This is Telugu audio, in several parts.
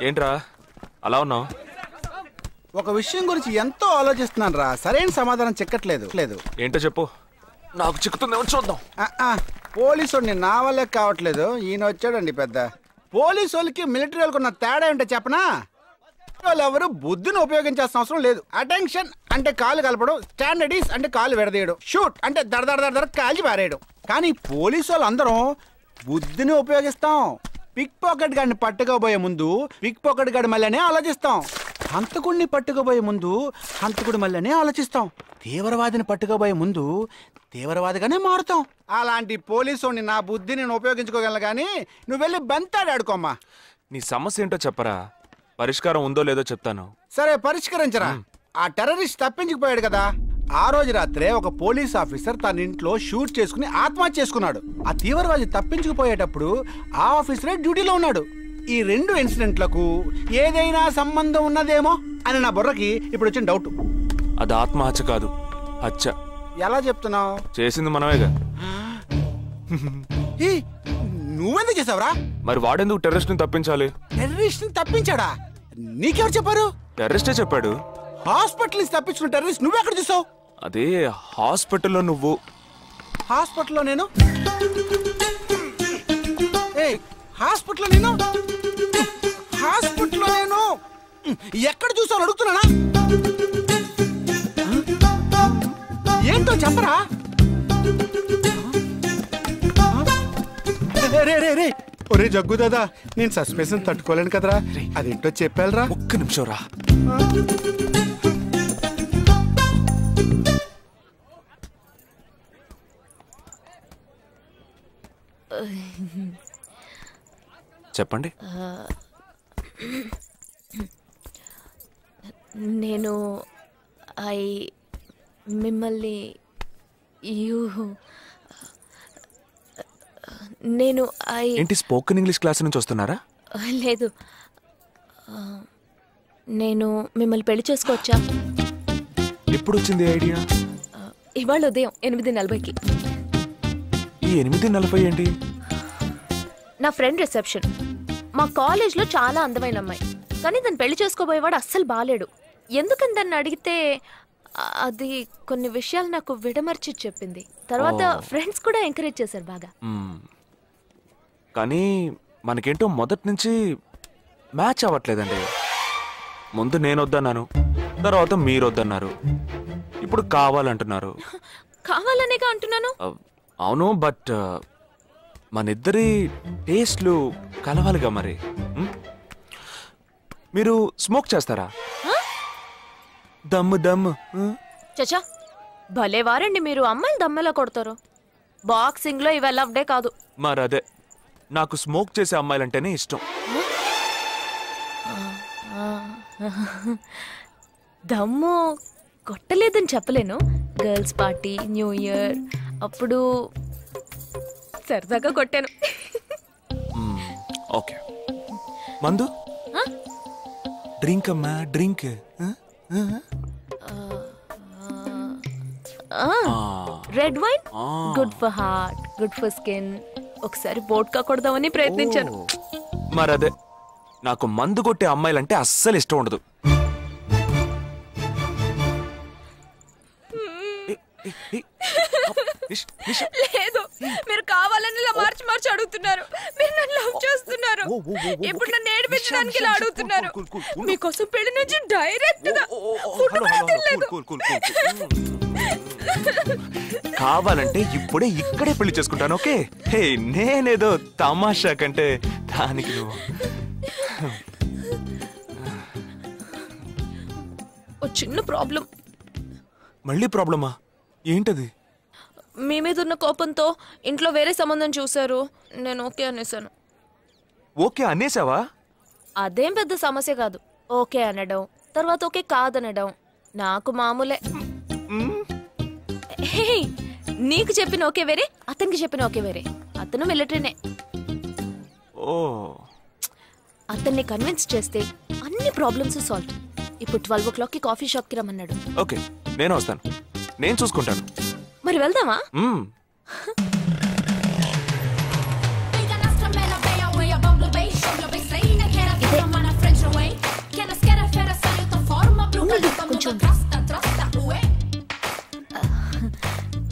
ఏంట్రా అలా ఉన్నావు? ఒక విషయం గురించి ఎంతో ఆలోచిస్తున్నాను రా, సరైన సమాధానం చిక్కట్లేదు. ఏంటో చెప్పు, నాకు చిక్కుతుందేమో చూద్దాం. పోలీసు నా వల్లే కావట్లేదు, ఈయన వచ్చాడండి పెద్ద. పోలీసు వాళ్ళకి మిలిటరీ వాళ్ళకి ఉన్న తేడా ఏంటో చెప్పనా? వాళ్ళు ఎవరు బుద్ధిని ఉపయోగించాల్సిన అవసరం లేదు. అటెన్షన్ అంటే కాలు కలపడం, స్టాండర్డీస్ అంటే కాలు విడదీయడం, షూట్ అంటే దడ కాల్చి పారేయడం. కానీ పోలీసు వాళ్ళు అందరం బుద్ధిని ఉపయోగిస్తాం. పిక్ పాకెట్ గాడిని పట్టుకోబోయే ముందు పిక్ పాకెట్ గాడి మళ్ళీనే ఆలోచిస్తాం. హంతకుడిని పట్టుకోబోయే ముందు హంతకుడి మళ్ళీనే ఆలోచిస్తాం. తీవ్రవాదిని పట్టుకోబోయే ముందు తీవ్రవాదిగానే మారుతాం. అలాంటి పోలీసుని నా బుద్ధి నేను ఉపయోగించుకోగలను, కానీ నువ్వు వెళ్ళి బంతాడు ఆడుకోమ్మా. నీ సమస్య ఏంటో చెప్పరా, పరిష్కారం ఉందో లేదో చెప్తాను. సరే పరిష్కరించరా. ఆ టెర్రరిస్ట్ తప్పించుకుపోయాడు కదా, ఆ రోజు రాత్రే ఒక పోలీస్ ఆఫీసర్ తన ఇంట్లో షూట్ చేసుకుని ఆత్మహత్య చేసుకున్నాడు. ఆ తీవ్రవాది తప్పించుకుపోయేటప్పుడు ఆ ఆఫీసరే డ్యూటీలో ఉన్నాడు. ఈ రెండు ఇన్సిడెంట్లకు ఏదైనా సంబంధం ఉన్నదేమో అని నా బుర్రకి ఇప్పుడు వచ్చిన డౌట్. అది ఆత్మహత్య కాదు, హత్య. ఎలా చెప్తున్నావు? చేసింది మనమేగా. నువ్వెందుకు చేసావురా? మరి వాడెందుకు టెర్రరిస్ట్ ని తప్పించాలి? టెర్రరిస్ట్ ని తప్పించాడా? నీకెవరు చెప్పారు? టెర్రరిస్టే చెప్పాడు. హాస్పిటల్ నుంచి తప్పించుకున్న టెర్రరిస్ట్ నువ్వెక్కడ చూసావు? అదే హాస్పిటల్లో నువ్వు. హాస్పిటల్లో నేను? హాస్పిటల్లో నేను ఎక్కడ చూసావు అడుగుతున్నానా? ఏంటో చెప్పరా? ఒరే జగ్గు దాదా, నేను సస్పెన్షన్ తట్టుకోలేను కదరా, అదేంటో చెప్పాలరా. ఒక్క నిమిషం రా. చెప్పండి. నేను మిమ్మల్ని నేను ఏంటి స్పోకెన్ ఇంగ్లీష్ క్లాస్ నుంచి వస్తున్నారా? లేదు, నేను మిమ్మల్ని పెళ్లి చేసుకోవచ్చా? ఎప్పుడు వచ్చింది ఐడియా? ఇవాళ ఉదయం 8:40కి. ఈ 8:40 ఏంటి? నా ఫ్రెండ్ రిసెప్షన్. మా కాలేజ్లో చాలా అందమైన అమ్మాయి, కానీ దాన్ని పెళ్లి చేసుకోబోయేవాడు అస్సలు బాలేడు. ఎందుకని దాన్ని అడిగితే అది కొన్ని విషయాలు నాకు విడమర్చి చెప్పింది. తర్వాత ఫ్రెండ్స్ కూడా ఎంకరేజ్ చేశారు బాగా. కానీ మనకేంటో మొదటి నుంచి మ్యాచ్ అవ్వట్లేదండి. ముందు నేను వద్దన్నాను, తర్వాత మీరు వద్దన్నారు, ఇప్పుడు కావాలంటున్నారు. కావాలనేగా అంటున్నాను. అవును, బట్ మనిద్దరి టేస్ట్లు కలవాలిగా. మరి మీరు స్మోక్ చేస్తారా? దమ్ము చచ్చా, భలే వారండి మీరు. అమ్మాయిలు దమ్మెలా కొడతారు. బాక్సింగ్ లో ఇవి లవ్డే కాదు. మరదే, నాకు స్మోక్ చేసే అమ్మాయిలంటేనే ఇష్టం. దమ్ము కొట్టలేదని చెప్పలేను. గర్ల్స్ పార్టీ, న్యూ ఇయర్ అప్పుడు సరదాగా కొట్టాను. ఓకే, మందు డ్రింక్ అమ్మా, drink. Red wine good for heart, good for skin. ఒకసారి వోడ్కా కొడదామని ప్రయత్నించాను. మరదే, నాకు మందు కొట్టే అమ్మాయిలంటే అస్సలు ఇష్టం ఉండదు. లేదు, మీరు కావాలని ఇలా మార్చి అడుగుతున్నారు. మీరు నన్ను లవ్ చేస్తున్నారు. ఇప్పుడు నన్ను ఏడిపించడానికి ఇలా అడుగుతున్నారు. మీకోసం పెళ్లి నుంచి డైరెక్ట్ గా కావాలంటే ఇప్పుడే ఇక్కడే పెళ్లి చేసుకుంటాను. ఓకే, హే, నేనేదో తమాషా కంటే దానికి నువ్వు. ఓ చిన్న ప్రాబ్లం. మళ్ళీ ప్రాబ్లమా? ఏంటది? మీ మీద ఉన్న కోపంతో ఇంట్లో వేరే సంబంధం చూశారు. నేను ఓకే అనేసాను. ఓకే అనేసావా? అదేం పెద్ద సమస్య కాదు. ఓకే అనడం, తర్వాత ఓకే కాదనడం నాకు మామూలే. హే, నీకు చెప్పిన ఓకే వేరే, అతనికి చెప్పిన ఓకే వేరే. అతను మిలిటరీనే. ఓ, అతన్ని కన్విన్స్ చేస్తే అన్ని ప్రాబ్లమ్స్ సాల్వ్. ఇప్పుడు 12 o'clockకి కాఫీ షాప్కి రమ్మన్నాడు. ఓకే, నేను వస్తాను, నేను చూసుకుంటాను. మరి వెళ్దామా?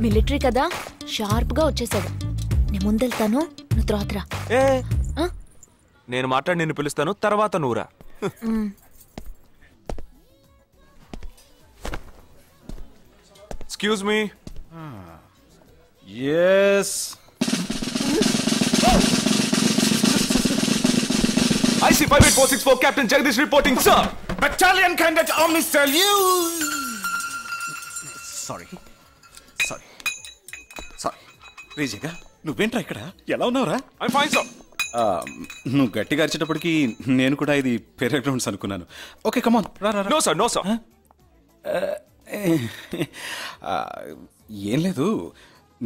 మిలిటరీ కదా షార్ప్ గా వచ్చేసాడు. నేను ముందెళ్తాను, నువ్వు తర్వాత రా. ఏ ఆ? నేను మాట్లాడి నిన్ను పిలుస్తాను, తర్వాత నువ్వురా. Excuse me. Yes. IC 58464 Captain Jagdish reporting, sir. Battalion Cadet Omni salute. Sorry. రేజేగా నువ్వేంట్రా ఇక్కడ? ఎలా ఉన్నావురా? I'm fine, sir. నువ్వు గట్టిగా అరిచేటప్పటికి నేను కూడా ఇది పేరే గ్రౌండ్స్ అనుకున్నాను. ఓకే కమాన్ రా. No, sir. No, sir. ఏం లేదు,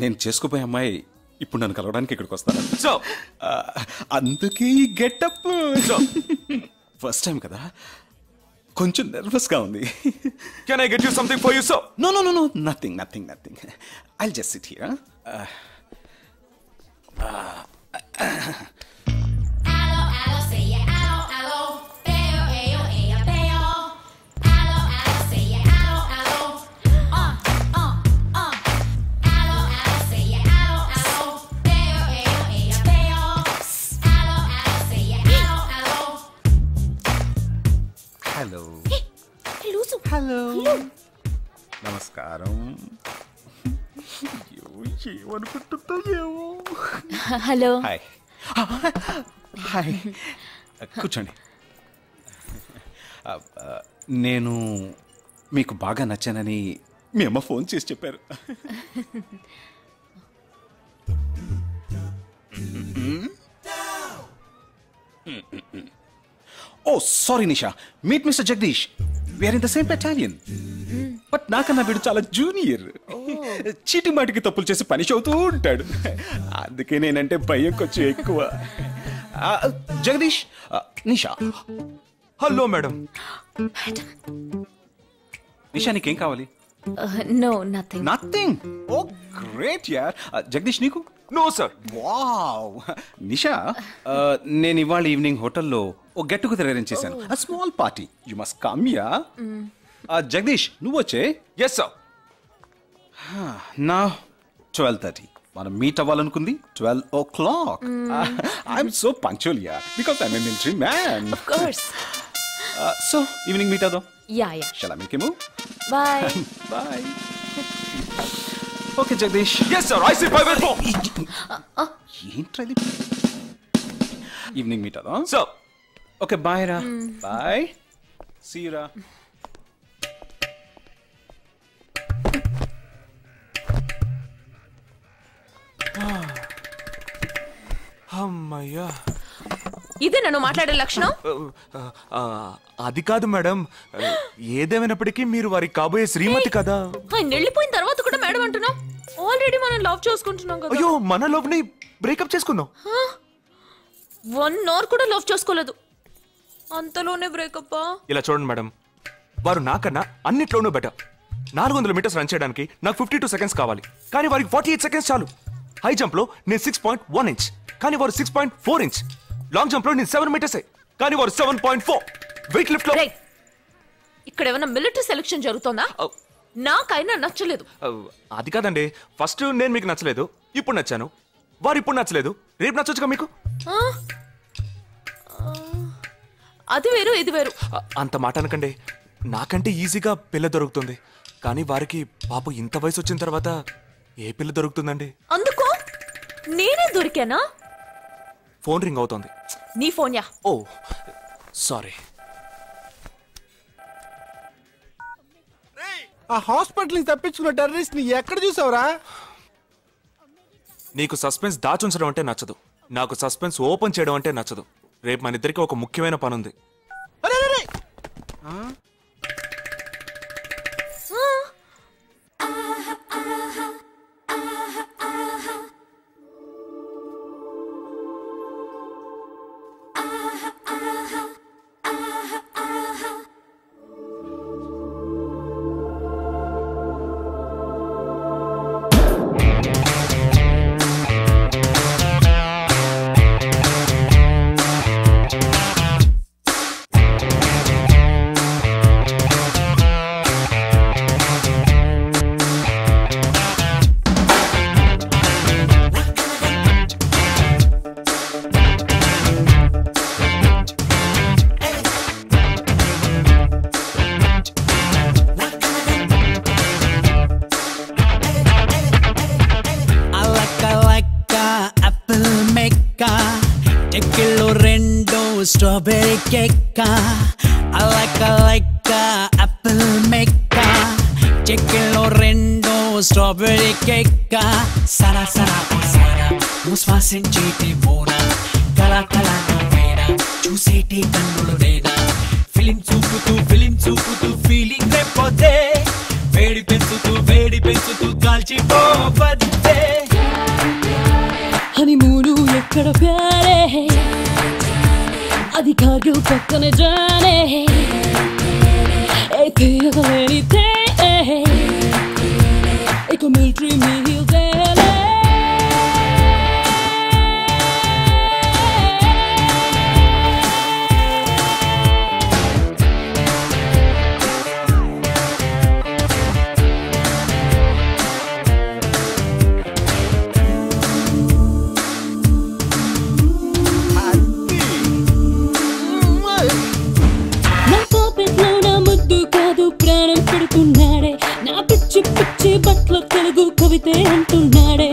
నేను చేసుకోపోయే అమ్మాయి ఇప్పుడు నన్ను కలవడానికి ఇక్కడికి వస్తాను. Sir. అందుకే ఈ గెటప్. ఫస్ట్ టైం కదా, కొంచెం నర్వస్గా ఉంది. Can I get you something for you, sir? No, nothing. I'll just sit here. Hello. నమస్కారం. ఏమనుకుంటుందో ఏమో. హలో. హాయ్. కూర్చోండి. నేను మీకు బాగా నచ్చానని మీ అమ్మ ఫోన్ చేసి చెప్పారు. Oh sorry Nisha, meet mister Jagadish. We are in the same battalion. But నాకన్నా వీడు చాలా జూనియర్. చీటి మాటికి తప్పులు చేసి పని అవుతూ ఉంటాడు. అందుకే నేనంటే భయం కొంచెం ఎక్కువ. జగదీష్, నిషా. Hello madam. నిషా, నీకేం కావాలి? No, nothing. Nothing. Oh great యార్. జగదీష్, నీకు? No, sir. వావ్. నిషా, నేను ఇవాళ ఈవినింగ్ హోటల్లో ఓ గెట్ టుగెదర్ అరేంజ్ చేశాను. Small party. You must come yeah. Jagadish, నువ్వు వచ్చే. Yes, sir. నా 12:30 మనం మీట్ అవ్వాలనుకుంది 12 o'clock. I'm so punctual yeah, because I'm a military man. Of course. So evening meet అవుదాం. Yeah. Shall I make a move? Bye. Bye. Okay Jagadish. Yes, sir. IC 584. ఏంట్రది? ఈవినింగ్ మీట్ అవుదాం. Sir. ఓకే బాయ్ రా. బాయ్. సీ యు రా. అమ్మయ్యా. ఇదే నన్ను మాట్లాడే లక్షణం. అది కాదు మేడం, ఏదేమైనప్పటికీ మీరు వారి కాబోయే శ్రీమతి కదా. ఆయన వెళ్ళిపోయిన తర్వాత కూడా మేడం అంటున్నావు. ఆల్రెడీ మనం లవ్ చేసుకుంటున్నాం కదా. అయ్యో, మన లవ్ ని బ్రేకప్ చేసుకుందాం. 1 hour కూడా లవ్ చేసుకోలేదు, అంతలోనే బ్రేకప్. ఇలా చూడండి మేడం, వారు నాకన్నా అన్నిట్లోనూ బెటర్. 400 meters రన్ చేయడానికి నాకు 52 seconds కావాలి, కానీ వారికి 48 seconds చాలు. హై జంప్ లో నేను 6.1 inch, కానీ వారు 6.4 inch. లాంగ్ జంప్ లో నేను 7 meters, కానీ వారు 7.4. వెయిట్ లిఫ్ట్ లో ఇక్కడ ఏమైనా మిలిటరీ సెలక్షన్ జరుగుతుందా? నాకైనా నచ్చలేదు. అది కాదండి, ఫస్ట్ నేను మీకు నచ్చలేదు, ఇప్పుడు నచ్చాను. వారు ఇప్పుడు నచ్చలేదు, రేపు నచ్చొచ్చుగా మీకు. అది వేరు, ఇది వేరు. అంత మాట అనకండి. నాకంటే ఈజీగా పిల్ల దొరుకుతుంది, కానీ వారికి పాప ఇంత వయసు వచ్చిన తర్వాత ఏ పిల్ల దొరుకుతుందండి? అందుకో నేనే దొరికానా? ఫోన్ రింగ్ అవుతోంది. నీ ఫోన్ యా? ఓ సారీ. ఆ హాస్పిటల్ నుంచి తప్పించుకున్న టెర్రరిస్ట్ ని ఎక్కడ చూసావురా? నీకు సస్పెన్స్ దాచుంచడం అంటే నచ్చదు, నాకు సస్పెన్స్ ఓపెన్ చేయడం అంటే నచ్చదు. రేపు మన ఇద్దరికి ఒక ముఖ్యమైన పని ఉంది. strawberry cake. I like apple mecca. Chicken lo rendo strawberry cake. Sara sara oh sara, muswasincheti mona. Kala kala novena, chuseti kannulu nena. Film చూపుతూ feeling రేపోతే. వేడి పెంచుతూ కాల్చిపోవద్దే. హనీమూను ఎక్కడ ప్యారే, అది కార్గిల్ పక్కన జానే. అయితే ఎనితే ఇక మిలిటరీ మీల్ తేలే. నా పిచ్చి పిచ్చి బట్ల తెలుగు కవితే అంటున్నాడే.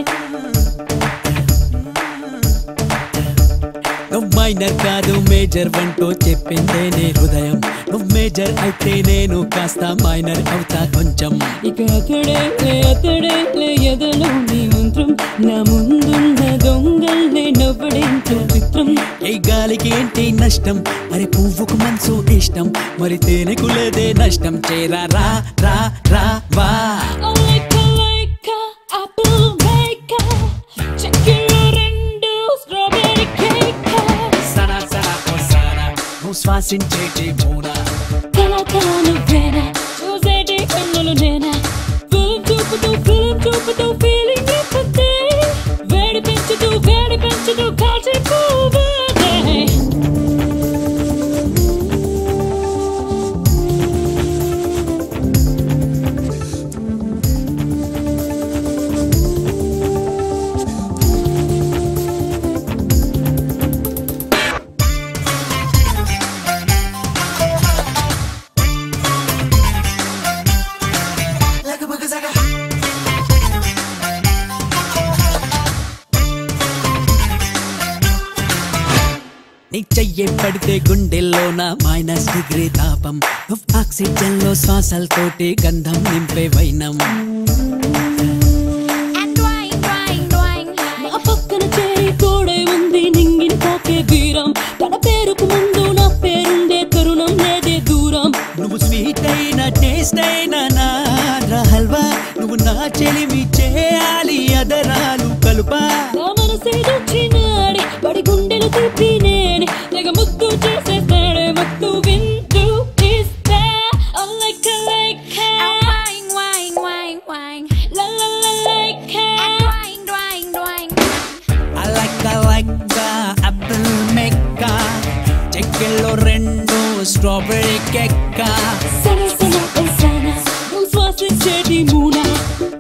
నువ్వు మైనర్ కాదు మేజర్ వంటో చెప్పిందే నే హృదయం. నువ్వు మేజర్ అయితే నేను కాస్త మైనర్ అవుతా కొంచెం. ఇక అతడే ఎదలో నీ మంత్రం. నా ముందున్న దొంగల్నే నవ్వడేంటో చిత్రం. ఏ గాలికి ఏంటి నష్టం, మరి పువ్వుకు మనసు ఇష్టం. మరి తేనెకు లేదే నష్టం. చేరా రా రా రా వా. apple maker, chicken రెండు strawberry cake. సరా సరా ఓ సరా, నువ్వు శ్వాసించేటి మూనా. కలా కలా నువ్వేనా, చూసేటి కన్నులు నేనా. ఫిల్మ్ చూపుతూ feeling రేపుతే. వేడి పెంచుతూ కాల్చిపోవద్దే. నీ చెయ్యి పడితే గుండెల్లోన -డిగ్రీ తాపం. నువ్వు ఆక్సిజన్ లో శ్వాసలతోటి గంధం నింపే వైనం. నా పక్కన చేరి తోడే ఉంది నింగిని తాకే వీరం. తన పేరుకు ముందు నా పేరుండే తరుణం లేదే దూరం. నువ్వు స్వీట్ అయిన టేస్ట్ అయిన నా హల్వా. నువ్వు నా చెలిమి చేయాలి అదరాలు కలుపా. నా మనసే దొచ్చినాడి పడి గుండెలు తిప్పి నేనే తెగ ముద్దు చేసేస్తాడే. మత్తు వింటూ ఇస్తా. apple mecca. చెక్కెల్లో రెండు స్ట్రాబెర్రీ కేక్. సన సన ఓ సన, నువ్వు శ్వాసించేటి మూనా.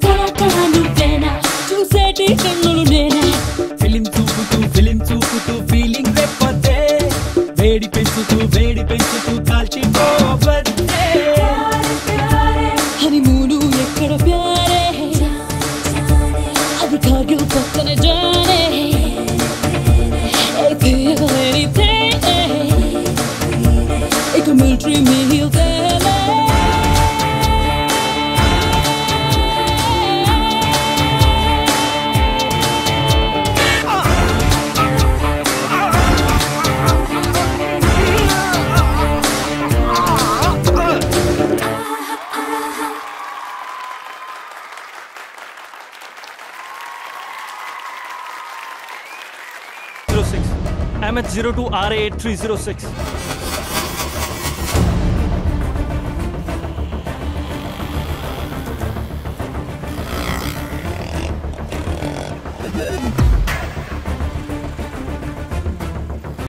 కళ కళ నువ్వేనా, చూసేటి కన్నులు నేనా. ఫిలిం చూపుతూ ఫీలింగ్ రేపోతే. వేడి పెంచుతూ కాల్చిపోవద్దే. హనీమూను ఎక్కడ ప్యారే, అది కార్గిల్ పక్కన జానే. అయితే ఎనితే ఇక మిలిటరీ మీల్ తేలే. MH02RA8306.